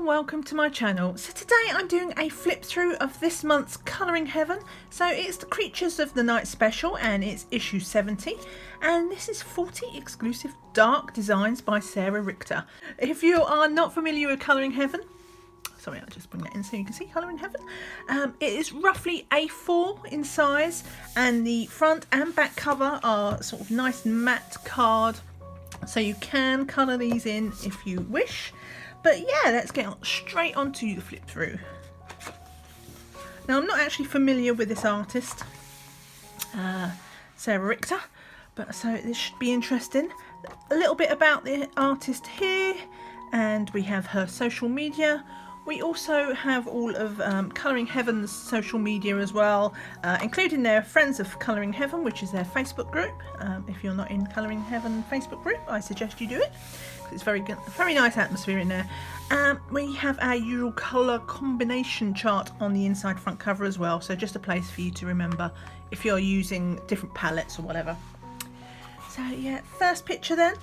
and welcome to my channel. So today I'm doing a flip through of this month's Colouring Heaven. So it's the Creatures of the Night special and it's issue 70, and this is 40 exclusive dark designs by Sarah Richter. If you are not familiar with Colouring Heaven, sorry, I'll just bring that in so you can see Colouring Heaven. It is roughly A4 in size, and the front and back cover are sort of nice matte card, so you can colour these in if you wish. But yeah, let's get straight onto the flip through. Now, I'm not actually familiar with this artist, Sarah Richter, but so this should be interesting. A little bit about the artist here, and we have her social media. We also have all of Colouring Heaven's social media as well, including their Friends of Colouring Heaven, which is their Facebook group. If you're not in Colouring Heaven Facebook group, I suggest you do it. It's very good, very nice atmosphere in there. We have our usual colour combination chart on the inside front cover as well, so just a place for you to remember if you're using different palettes or whatever. So yeah, first picture then.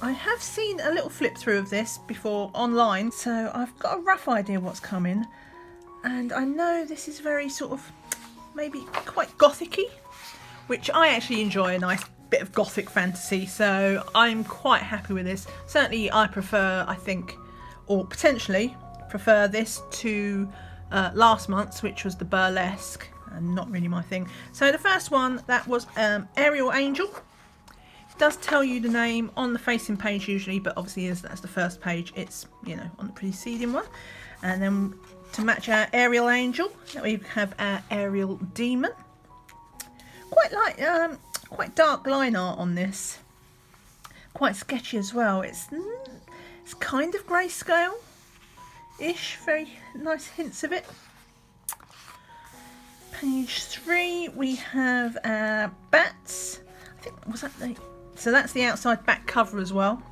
I have seen a little flip through of this before online, so I've got a rough idea what's coming, and I know this is very sort of maybe quite gothic-y, which I actually enjoy, a nice bit of gothic fantasy, so I'm quite happy with this. Certainly I prefer, I think, or potentially prefer this to last month's, which was the burlesque, and not really my thing. So the first one, that was Aerial Angel. Does tell you the name on the facing page usually, but obviously as that's the first page, it's, you know, on the preceding one. And then to match our Aerial Angel, we have our Aerial Demon. Quite dark line art on this, quite sketchy as well. It's kind of grayscale ish, very nice hints of it. Page 3, we have our bats. I think, was that the, so that's the outside back cover as well.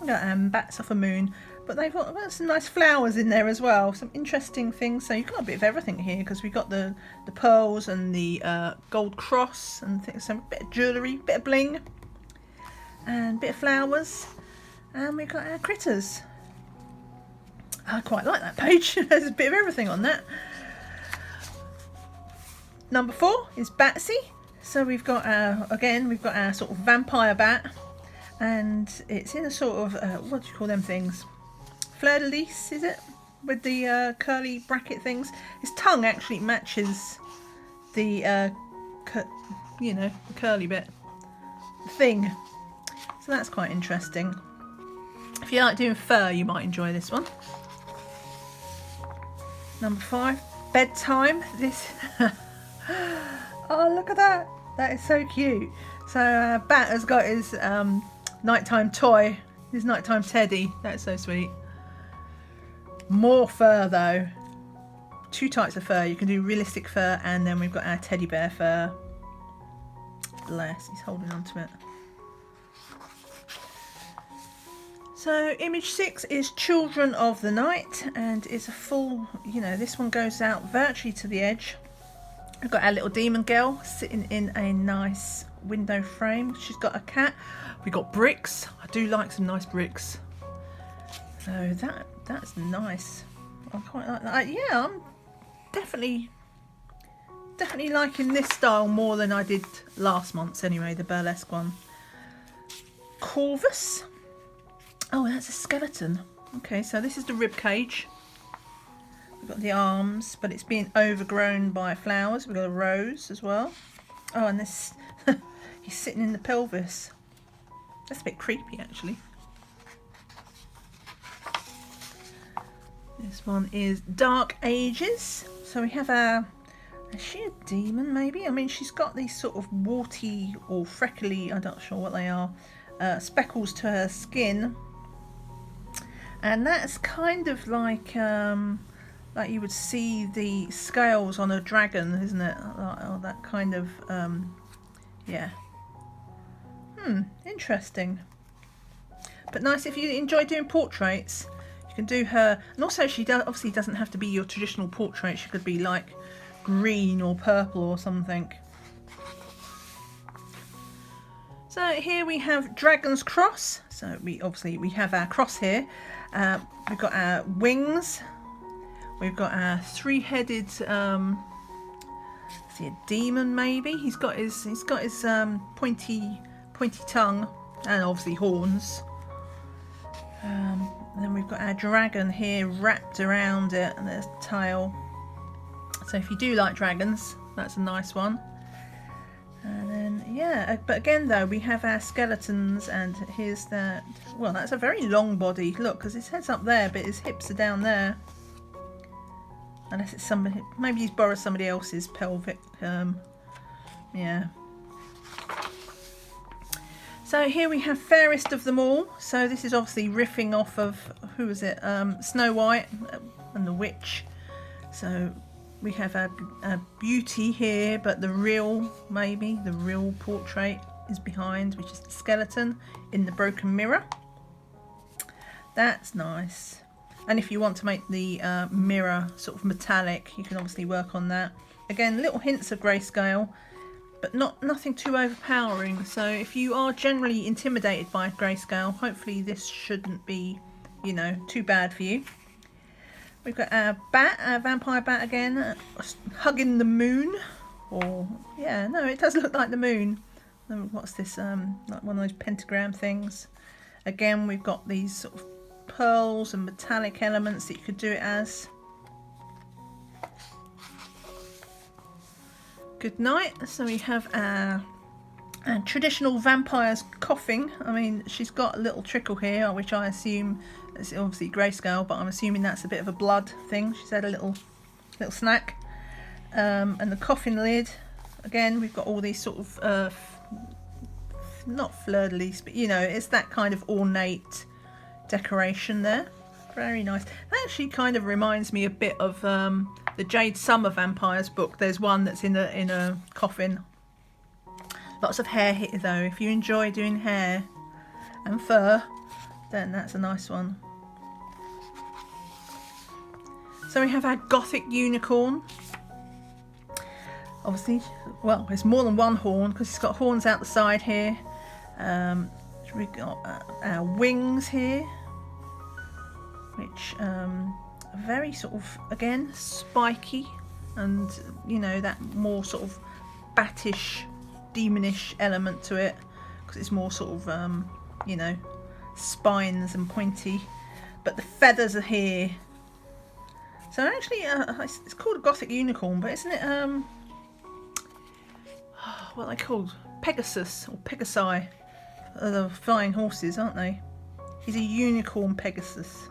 We've got bats off a moon, but they've got some nice flowers in there as well, some interesting things. So you've got a bit of everything here, because we've got the pearls and the gold cross and things, some bit of jewellery, bit of bling, and a bit of flowers, and we've got our critters. I quite like that page. There's a bit of everything on that. Number 4 is Batsy. So we've got our, again, we've got our sort of vampire bat, and it's in a sort of, what do you call them things? Fleur de lis, is it? With the curly bracket things. His tongue actually matches the, you know, the curly bit thing. So that's quite interesting. If you like doing fur, you might enjoy this one. Number 5, Bedtime. This, oh, look at that. That is so cute. So Bat has got his nighttime toy, his nighttime teddy. That's so sweet. More fur though. 2 types of fur. You can do realistic fur, and then we've got our teddy bear fur. Bless, he's holding on to it. So image 6 is Children of the Night, and it's a full, you know, this one goes out virtually to the edge. We've got our little demon girl sitting in a nice window frame. She's got a cat. We've got bricks. I do like some nice bricks. So that's nice. I quite like that. Yeah, I'm definitely liking this style more than I did last month's anyway, the burlesque one. Corvus. Oh, that's a skeleton. Okay, so this is the rib cage. We've got the arms, but it's being overgrown by flowers. We've got a rose as well. Oh, and this, he's sitting in the pelvis. That's a bit creepy, actually. This one is Dark Ages. So we have our, is she a demon maybe? I mean, she's got these sort of warty or freckly, I'm not sure what they are, speckles to her skin. And that's kind of like you would see the scales on a dragon, isn't it? Like, that kind of, yeah. Interesting. But nice if you enjoy doing portraits. You can do her, and also she obviously doesn't have to be your traditional portrait. She could be like green or purple or something. So here we have Dragon's Cross. So we have our cross here. We've got our wings. We've got our three-headed see a demon maybe. He's got his pointy tongue and obviously horns. And then we've got our dragon here wrapped around it, and there's a tail. So if you do like dragons, that's a nice one. And then yeah, but again though, we have our skeletons, and here's that. Well, that's a very long body. Look, because his head's up there, but his hips are down there. Unless it's somebody, maybe he's borrowed somebody else's pelvic. Yeah. So here we have Fairest of Them All. So this is obviously riffing off of, who is it? Snow White and the Witch. So we have a beauty here, but the real portrait is behind, which is the skeleton in the broken mirror. That's nice. And if you want to make the mirror sort of metallic, you can obviously work on that. Again, little hints of grayscale, but nothing too overpowering. So if you are generally intimidated by grayscale, hopefully this shouldn't be, you know, too bad for you. We've got our bat, our vampire bat again, hugging the moon. Or, yeah, no, it does look like the moon. What's this, like one of those pentagram things. Again, we've got these sort of pearls and metallic elements that you could do it as. Good night. So we have our traditional vampire's coughing. I mean, she's got a little trickle here, which I assume is obviously grayscale, but I'm assuming that's a bit of a blood thing. She's had a little snack. And the coffin lid. Again, we've got all these sort of not fleur-de-lis, but you know, it's that kind of ornate decoration there. Very nice. That actually kind of reminds me a bit of the Jade Summer Vampires book. There's one that's in a coffin. Lots of hair here though. If you enjoy doing hair and fur, then that's a nice one. So we have our Gothic unicorn. Obviously, well, it's more than one horn because it's got horns out the side here. We've got our wings here, which are very sort of, again, spiky, and you know, that more sort of battish, demonish element to it, because it's more sort of you know, spines and pointy. But the feathers are here. So actually, it's called a Gothic unicorn, but isn't it what are they called? Pegasus or Pegasi. The flying horses, aren't they? He's a unicorn Pegasus.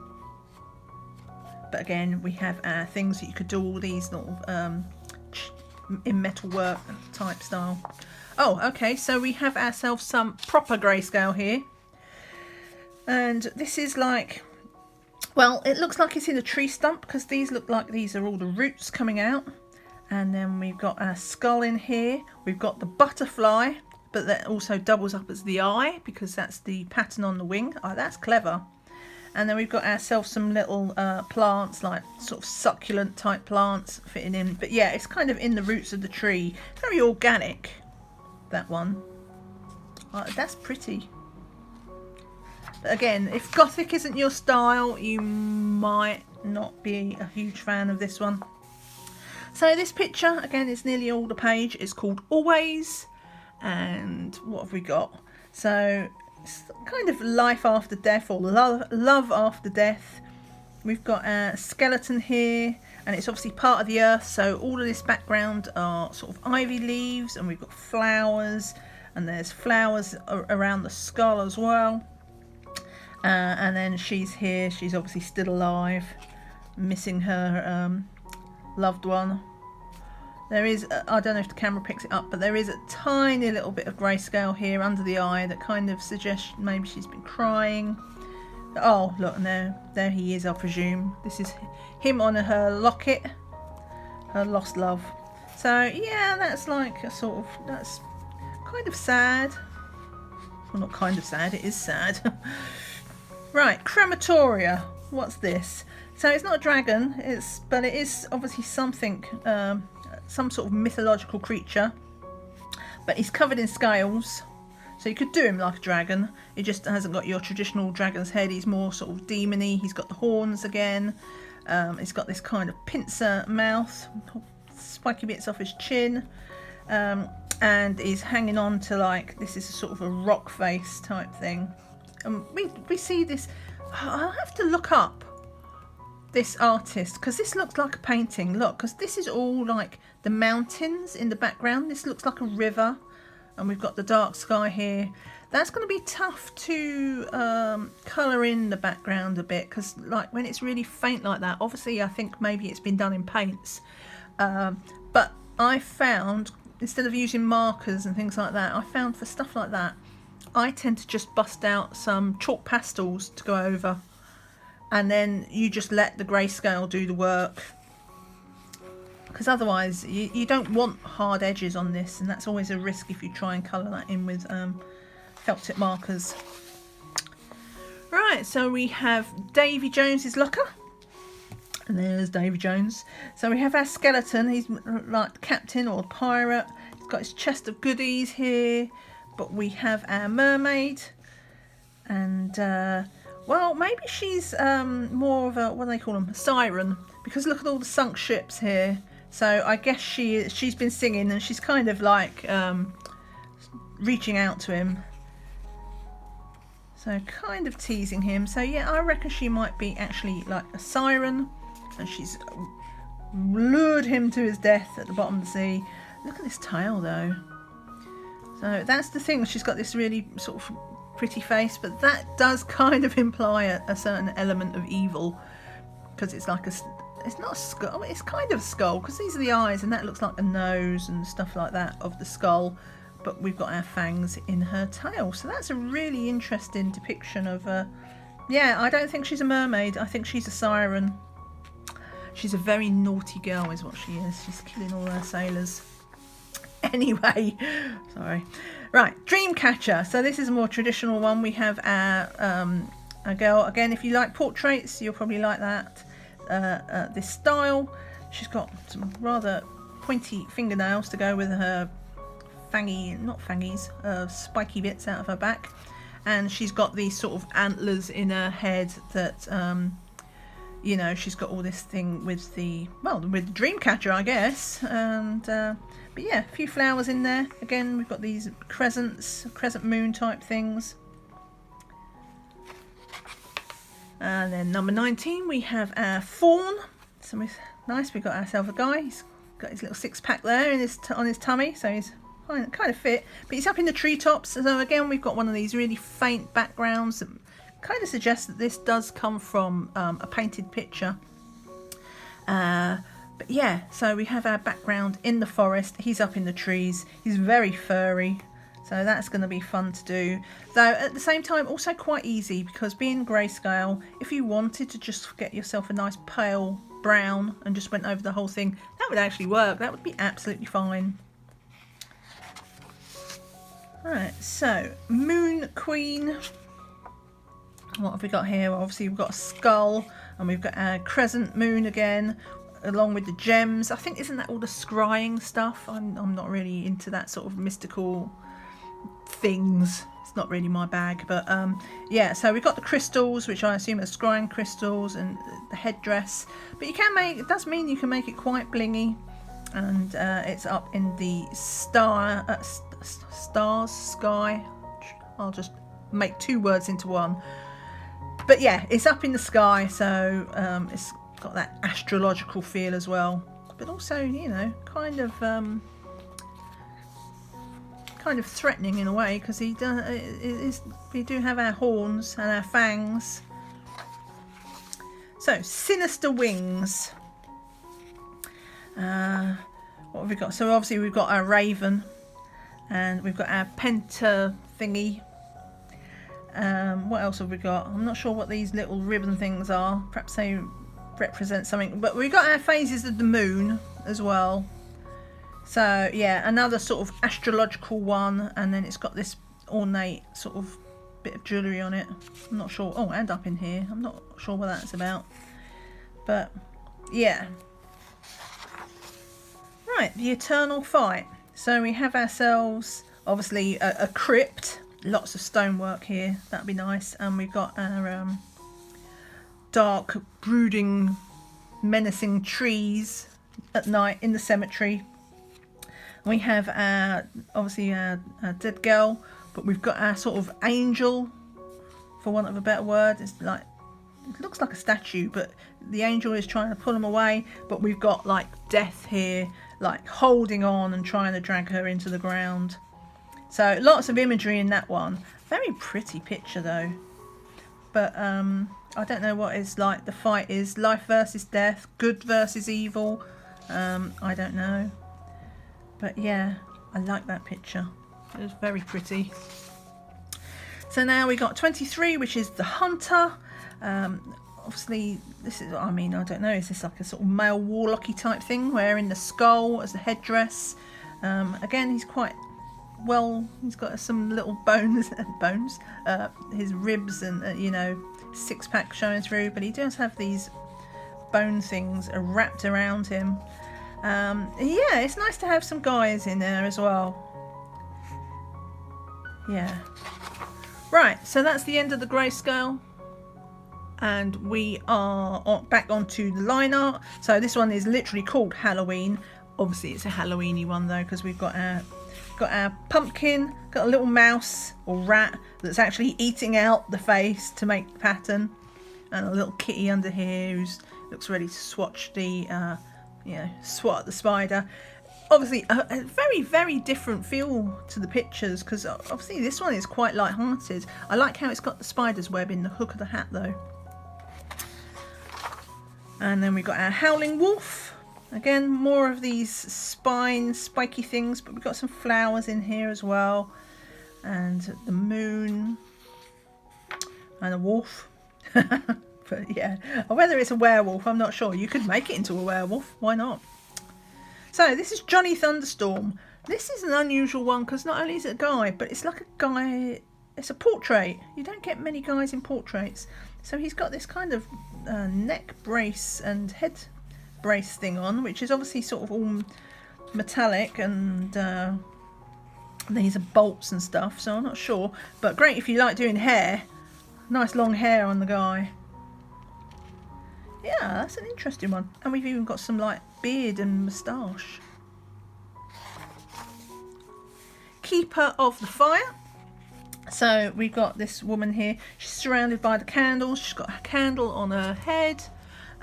But again, we have things that you could do all these little in metalwork type style. Oh, okay, so we have ourselves some proper grayscale here. And this is like, well, it looks like it's in a tree stump, because these look like these are all the roots coming out. And then we've got our skull in here. We've got the butterfly, but that also doubles up as the eye, because that's the pattern on the wing. Oh, that's clever. And then we've got ourselves some little plants, like sort of succulent type plants fitting in. But yeah, it's kind of in the roots of the tree. Very organic, that one. Oh, that's pretty. But again, if Gothic isn't your style, you might not be a huge fan of this one. So this picture, again, is nearly all the page. It's called Always. And what have we got? So it's kind of life after death, or love after death. We've got a skeleton here, and it's obviously part of the earth. So all of this background are sort of ivy leaves, and we've got flowers, and there's flowers around the skull as well. And then she's here. She's obviously still alive, missing her loved one. There is, I don't know if the camera picks it up, but there is a tiny little bit of grayscale here under the eye that kind of suggests maybe she's been crying. Oh, look, and there he is, I presume. This is him on her locket, her lost love. So yeah, that's like a sort of, that's kind of sad. Well, not kind of sad, it is sad. Right, crematoria. What's this? So it's not a dragon, but it is obviously something, some sort of mythological creature. But he's covered in scales. So you could do him like a dragon. He just hasn't got your traditional dragon's head. He's more sort of demony. He's got the horns again. He's got this kind of pincer mouth, spiky bits off his chin, and he's hanging on to, like, this is a sort of a rock face type thing. And we see this. I'll have to look up this artist, because this looks like a painting. Look, because this is all like the mountains in the background. This looks like a river, and we've got the dark sky here. That's going to be tough to colour in the background a bit, because like when it's really faint like that, obviously I think maybe it's been done in paints, but I found, instead of using markers and things like that, I found for stuff like that I tend to just bust out some chalk pastels to go over, and then you just let the grayscale do the work, because otherwise you don't want hard edges on this, and that's always a risk if you try and colour that in with felt tip markers. Right, so we have Davy Jones's locker, and there's Davy Jones. So we have our skeleton. He's like the captain or pirate. He's got his chest of goodies here, but we have our mermaid, and well, maybe she's more of a, what do they call them, a siren, because look at all the sunk ships here. So I guess she's been singing, and she's kind of like reaching out to him, so kind of teasing him. So yeah, I reckon she might be actually like a siren, and she's lured him to his death at the bottom of the sea. Look at this tail though. So that's the thing, she's got this really sort of pretty face, but that does kind of imply a certain element of evil, because it's like it's not a skull, it's kind of a skull, because these are the eyes, and that looks like a nose and stuff like that of the skull, but we've got our fangs in her tail. So that's a really interesting depiction of yeah, I don't think she's a mermaid, I think she's a siren. She's a very naughty girl is what she is. She's killing all her sailors. Anyway, sorry. Right, Dreamcatcher. So this is a more traditional one. We have our girl. Again, if you like portraits, you'll probably like that. This style. She's got some rather pointy fingernails to go with her spiky bits out of her back. And she's got these sort of antlers in her head that, you know, she's got all this thing with the, well, with the Dreamcatcher, I guess. And but yeah, a few flowers in there. Again, we've got these crescent moon type things. And then number 19, we have our fawn. So nice, we've got ourselves a guy. He's got his little six-pack there in on his tummy, so he's kind of fit. But he's up in the treetops. So again, we've got one of these really faint backgrounds that kind of suggests that this does come from a painted picture. But yeah, so we have our background in the forest. He's up in the trees. He's very furry, so that's going to be fun to do. Though at the same time, also quite easy, because being grayscale, if you wanted to just get yourself a nice pale brown and just went over the whole thing, that would actually work. That would be absolutely fine. Right, so Moon Queen. What have we got here? Well, obviously we've got a skull, and we've got our crescent moon again, along with the gems. I think, isn't that all the scrying stuff? I'm not really into that sort of mystical things. It's not really my bag, but yeah, so we've got the crystals, which I assume are scrying crystals, and the headdress. But you can make, it does mean you can make it quite blingy, and it's up in the stars sky. I'll just make two words into one. But yeah, it's up in the sky, so it's got that astrological feel as well, but also, you know, kind of threatening in a way, because we do have our horns and our fangs. So sinister wings. What have we got? So obviously we've got our raven, and we've got our penta thingy. What else have we got? I'm not sure what these little ribbon things are. Perhaps they represent something, but we've got our phases of the moon as well. So yeah, another sort of astrological one, and then it's got this ornate sort of bit of jewellery on it. I'm not sure. Oh, and up in here, I'm not sure what that's about, but yeah. Right, the eternal fight. So we have ourselves obviously a crypt, lots of stonework here. That'd be nice. And we've got our dark, brooding, menacing trees at night in the cemetery. We have obviously our dead girl, but we've got our sort of angel, for want of a better word. It's like, it looks like a statue, but the angel is trying to pull them away. But we've got like death here, like holding on and trying to drag her into the ground. So lots of imagery in that one. Very pretty picture though. But I don't know what is like the fight is. Life versus death, good versus evil. I don't know. But yeah, I like that picture. It was very pretty. So now we got 23, which is the hunter. Obviously, this is, I mean, I don't know, is this like a sort of male warlocky type thing, wearing the skull as a headdress? Again, he's quite well, he's got some little bones, his ribs and, you know, six-pack showing through, but he does have these bone things wrapped around him. Yeah, it's nice to have some guys in there as well. Yeah. Right, so that's the end of the Grayscale. And we are back onto the line art. So this one is literally called Halloween. Obviously it's a Halloweeny one though, because we've got our pumpkin, got a little mouse or rat that's actually eating out the face to make the pattern, and a little kitty under here who looks ready to swatch the swat at the spider. Obviously a very, very different feel to the pictures, because obviously this one is quite light-hearted. I like how it's got the spider's web in the hook of the hat though. And then we've got our howling wolf. Again, more of these spiky things, but we've got some flowers in here as well. And the moon. And a wolf. But yeah, whether it's a werewolf, I'm not sure. You could make it into a werewolf. Why not? So this is Johnny Thunderstorm. This is an unusual one because not only is it a guy, but it's like a guy, it's a portrait. You don't get many guys in portraits. So he's got this kind of neck brace and head brace thing on, which is obviously sort of all metallic, and these are bolts and stuff, so I'm not sure. But great if you like doing hair. Nice long hair on the guy. Yeah, that's an interesting one. And we've even got some like beard and moustache. Keeper of the Fire. So we've got this woman here. She's surrounded by the candles. She's got a candle on her head,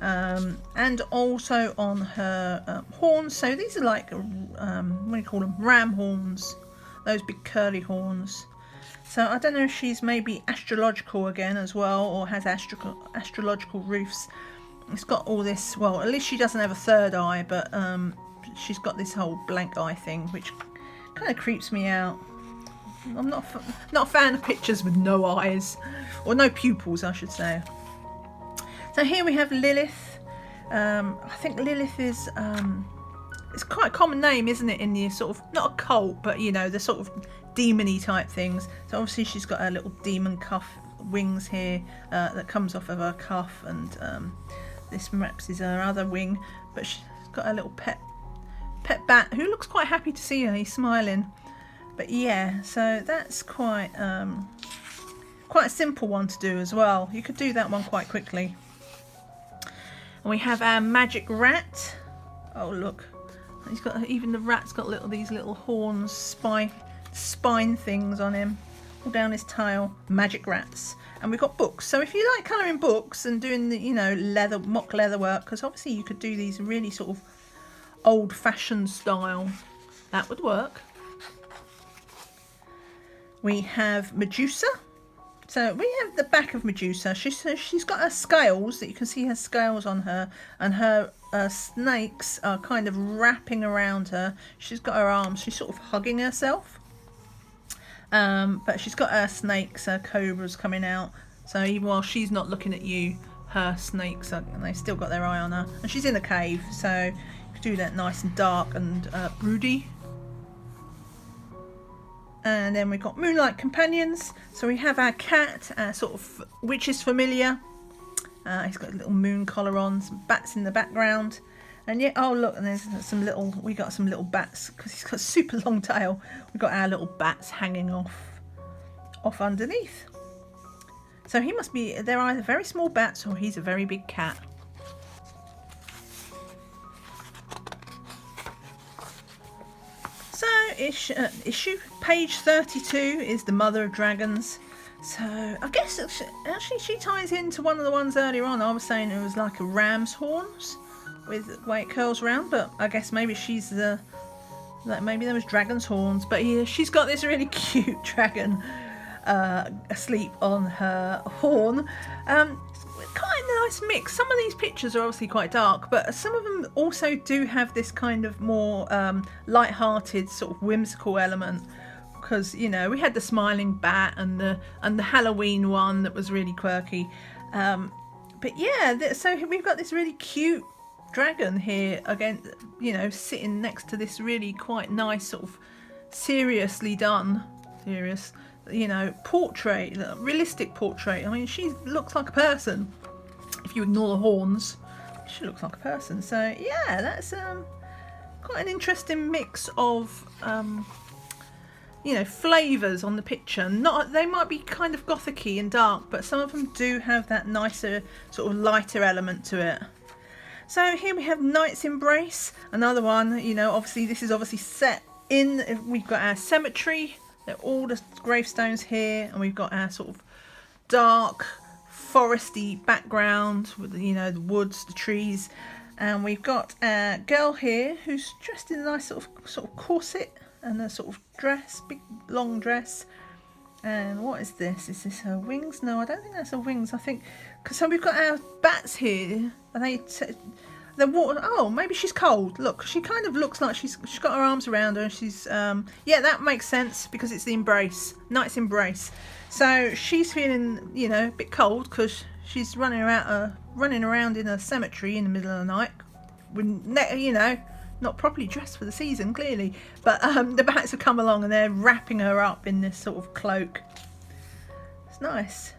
and also on her horns. So these are like, what do you call them? Ram horns. Those big curly horns. So I don't know if she's maybe astrological again as well, or has astrological roofs. It's got all this, well, at least she doesn't have a third eye, but she's got this whole blank eye thing, which kind of creeps me out. I'm not a fan of pictures with no eyes, or no pupils, I should say. So here we have Lilith. I think Lilith is, it's quite a common name, isn't it, in the sort of, not a cult, but you know, the sort of demon-y type things. So obviously she's got her little demon cuff wings here that comes off of her cuff, and this perhaps is her other wing, but she's got a little pet bat who looks quite happy to see her. He's smiling. But yeah, so that's quite a simple one to do as well. You could do that one quite quickly. And we have our magic rat. Oh look, he's got, even the rat's got these little horns, spine things on him, all down his tail. Magic rats. And we've got books. So if you like colouring books and doing the, you know, mock leather work, because obviously you could do these really sort of old-fashioned style, that would work. We have Medusa. So we have the back of Medusa. She's got her scales, that you can see her scales on her, and her snakes are kind of wrapping around her. She's got her arms, she's sort of hugging herself. But she's got her snakes, her cobras coming out. So even while she's not looking at you, her snakes are, and they've still got their eye on her. And she's in a cave, so you could do that nice and dark and broody. And then we've got Moonlight Companions. So we have our cat, sort of witch's familiar. He's got a little moon collar on, some bats in the background. And yeah, oh look, and there's some little, we got some little bats, because he's got a super long tail. We've got our little bats hanging off off underneath. So he must be, they're either very small bats or he's a very big cat. So issue page 32 is the Mother of Dragons. So I guess actually she ties into one of the ones earlier on. I was saying it was like a ram's horns with the way it curls around, but I guess maybe she's the, like maybe there was dragon's horns. But yeah, she's got this really cute dragon asleep on her horn. Quite a nice mix. Some of these pictures are obviously quite dark, but some of them also do have this kind of more light-hearted sort of whimsical element, because you know we had the smiling bat and the Halloween one that was really quirky, but yeah, so we've got this really cute dragon here again, you know, sitting next to this really quite nice sort of seriously done, you know, portrait, realistic portrait. I mean, she looks like a person. If you ignore the horns, she looks like a person. So yeah, that's quite an interesting mix of you know, flavours on the picture. Not, they might be kind of gothic-y and dark, but some of them do have that nicer sort of lighter element to it. So here we have Knight's Embrace, another one. You know, obviously this is obviously set in, we've got our cemetery. They're all the gravestones here, and we've got our sort of dark foresty background with, you know, the woods, the trees, and we've got a girl here who's dressed in a nice sort of corset and a sort of dress, big long dress. And what is this? Is this her wings? No, I don't think that's her wings. I think because so we've got our bats here. Are they? The water. Oh, maybe she's cold. Look, she kind of looks like she's got her arms around her. And she's yeah, that makes sense because it's the embrace, Knight's Embrace. So she's feeling, you know, a bit cold because she's running around in a cemetery in the middle of the night, with, you know, not properly dressed for the season clearly. But the bats have come along and they're wrapping her up in this sort of cloak. It's nice.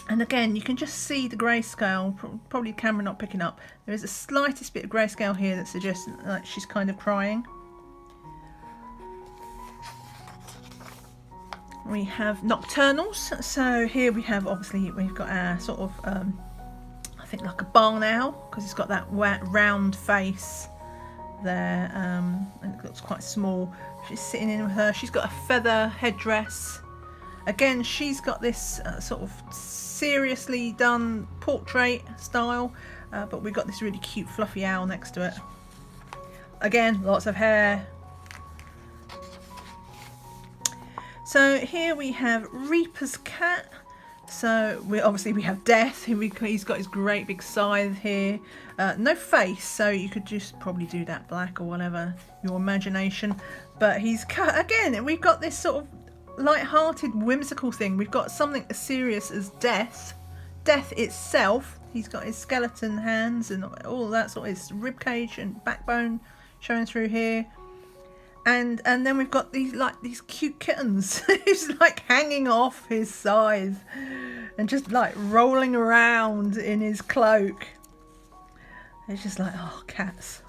And again, you can just see the grayscale, probably the camera not picking up. There is the slightest bit of grayscale here that suggests like she's kind of crying. We have nocturnals. So here we have, obviously, we've got our sort of, I think like a barn owl, because it's got that round face there. And it looks quite small. She's sitting in with her. She's got a feather headdress. Again, she's got this sort of seriously done portrait style, but we've got this really cute fluffy owl next to it. Again, lots of hair. So here we have Reaper's cat. So we have Death. He's got his great big scythe here. No face, so you could just probably do that black or whatever, your imagination. But he's cut again. We've got this sort of light-hearted, whimsical thing. We've got something as serious as Death. Death itself. He's got his skeleton hands and all that sort of his rib cage and backbone showing through here. And then we've got these cute kittens who's like hanging off his scythe and just like rolling around in his cloak. It's just like, oh, cats.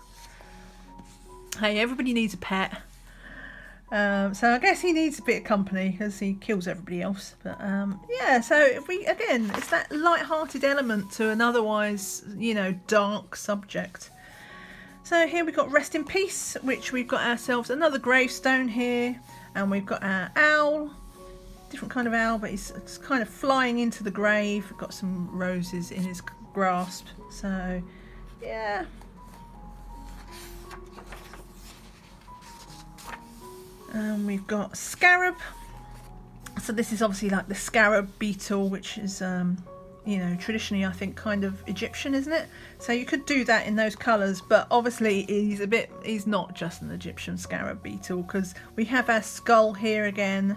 Hey, everybody needs a pet. So I guess he needs a bit of company because he kills everybody else. But yeah, so if we again, it's that light-hearted element to an otherwise, you know, dark subject. So here we've got Rest in Peace, which we've got ourselves another gravestone here, and we've got our owl, different kind of owl, but it's kind of flying into the grave. We've got some roses in his grasp. So yeah. We've got Scarab. So this is obviously like the scarab beetle, which is you know, traditionally I think kind of Egyptian, isn't it? So you could do that in those colours, but obviously he's not just an Egyptian scarab beetle, because we have our skull here again,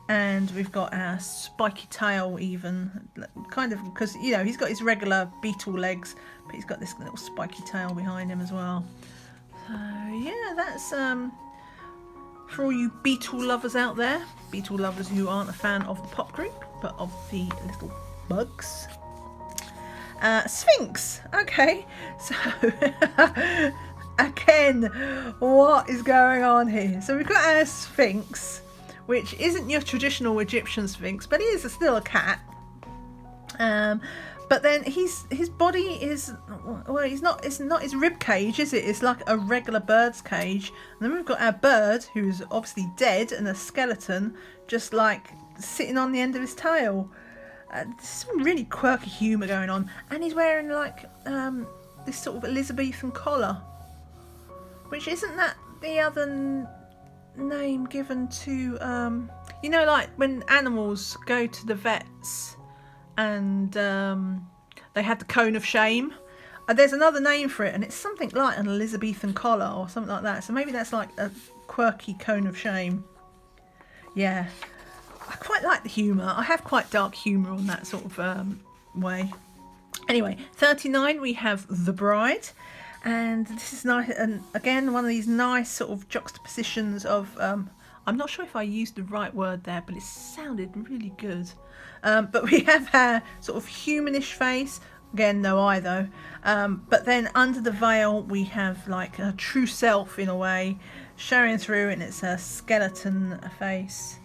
and we've got our spiky tail even, kind of, because you know he's got his regular beetle legs, but he's got this little spiky tail behind him as well. So yeah, that's for all you beetle lovers out there, beetle lovers who aren't a fan of the pop group but of the little bugs. Sphinx. Okay, so again, what is going on here? So we've got our Sphinx, which isn't your traditional Egyptian Sphinx, but he is still a cat. But then his body is, well, it's not his rib cage, is it? It's like a regular bird's cage. And then we've got our bird, who's obviously dead, and a skeleton just like sitting on the end of his tail. There's some really quirky humour going on, and he's wearing like this sort of Elizabethan collar, which isn't that the other name given to you know, like when animals go to the vets and they had the cone of shame. There's another name for it, and it's something like an Elizabethan collar or something like that. So maybe that's like a quirky cone of shame. Yeah, I quite like the humour. I have quite dark humour on that sort of way. Anyway, 39 we have the bride, and this is nice, and again one of these nice sort of juxtapositions of I'm not sure if I used the right word there, but it sounded really good. But we have her sort of humanish face. Again, no eye though. But then under the veil, we have like her true self in a way, showing through, and it's a skeleton face.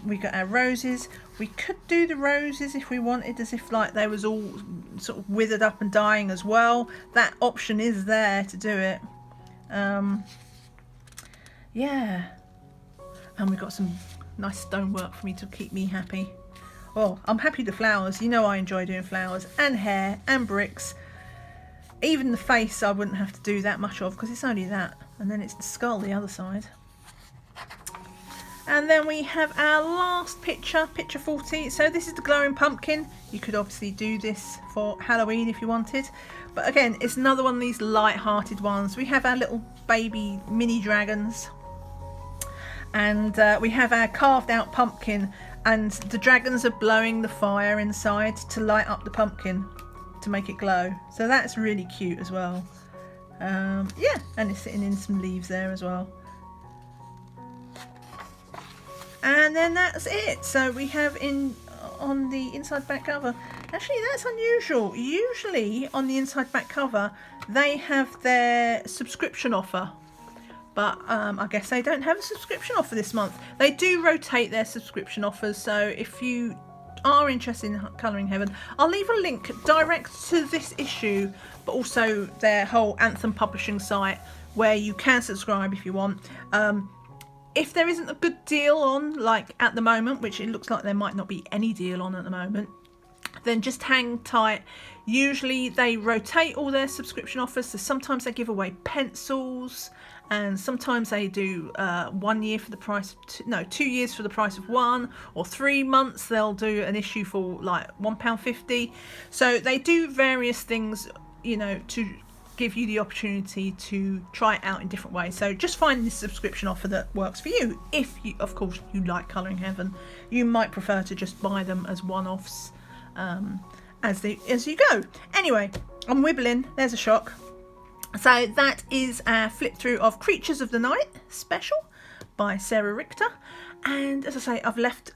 We got our roses. We could do the roses if we wanted, as if like they was all sort of withered up and dying as well. That option is there to do it. Yeah. And we've got some nice stonework for me to keep me happy. Oh, I'm happy with the flowers. You know I enjoy doing flowers and hair and bricks. Even the face I wouldn't have to do that much of because it's only that. And then it's the skull the other side. And then we have our last picture, picture 40. So this is the glowing pumpkin. You could obviously do this for Halloween if you wanted. But again, it's another one of these light-hearted ones. We have our little baby mini dragons. And we have our carved out pumpkin, and the dragons are blowing the fire inside to light up the pumpkin to make it glow. So that's really cute as well. Yeah, and it's sitting in some leaves there as well. And then that's it. So we have on the inside back cover. Actually, that's unusual. Usually on the inside back cover they have their subscription offer. But I guess they don't have a subscription offer this month. They do rotate their subscription offers, so if you are interested in Colouring Heaven, I'll leave a link direct to this issue, but also their whole Anthem publishing site where you can subscribe if you want. If there isn't a good deal on, like at the moment, which it looks like there might not be any deal on at the moment, then just hang tight. Usually they rotate all their subscription offers, so sometimes they give away pencils, and sometimes they do 1 year for the price of 2 years for the price of one, or 3 months they'll do an issue for like £1.50. So they do various things, you know, to give you the opportunity to try it out in different ways. So just find the subscription offer that works for you. If you, of course, you like Colouring Heaven, you might prefer to just buy them as one-offs as you go. Anyway, I'm wibbling. There's a shock. So that is our flip through of Creatures of the Night special by Sarah Richter. And as I say, I've left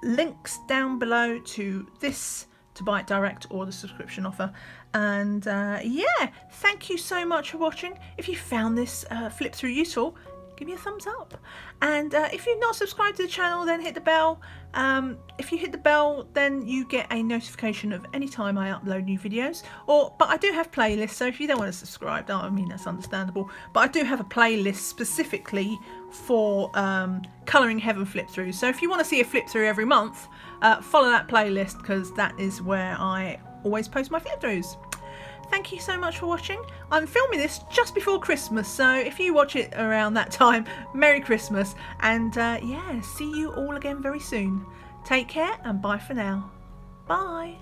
links down below to this to buy it direct or the subscription offer. And yeah, thank you so much for watching. If you found this flip through useful, give me a thumbs up. And if you're not subscribed to the channel, then hit the bell. If you hit the bell, then you get a notification of any time I upload new videos. But I do have playlists, so if you don't want to subscribe, I mean, that's understandable. But I do have a playlist specifically for Colouring Heaven flip throughs. So if you want to see a flip through every month, follow that playlist, because that is where I always post my flip throughs. Thank you so much for watching. I'm filming this just before Christmas, so if you watch it around that time, Merry Christmas. And yeah, see you all again very soon. Take care and bye for now. Bye.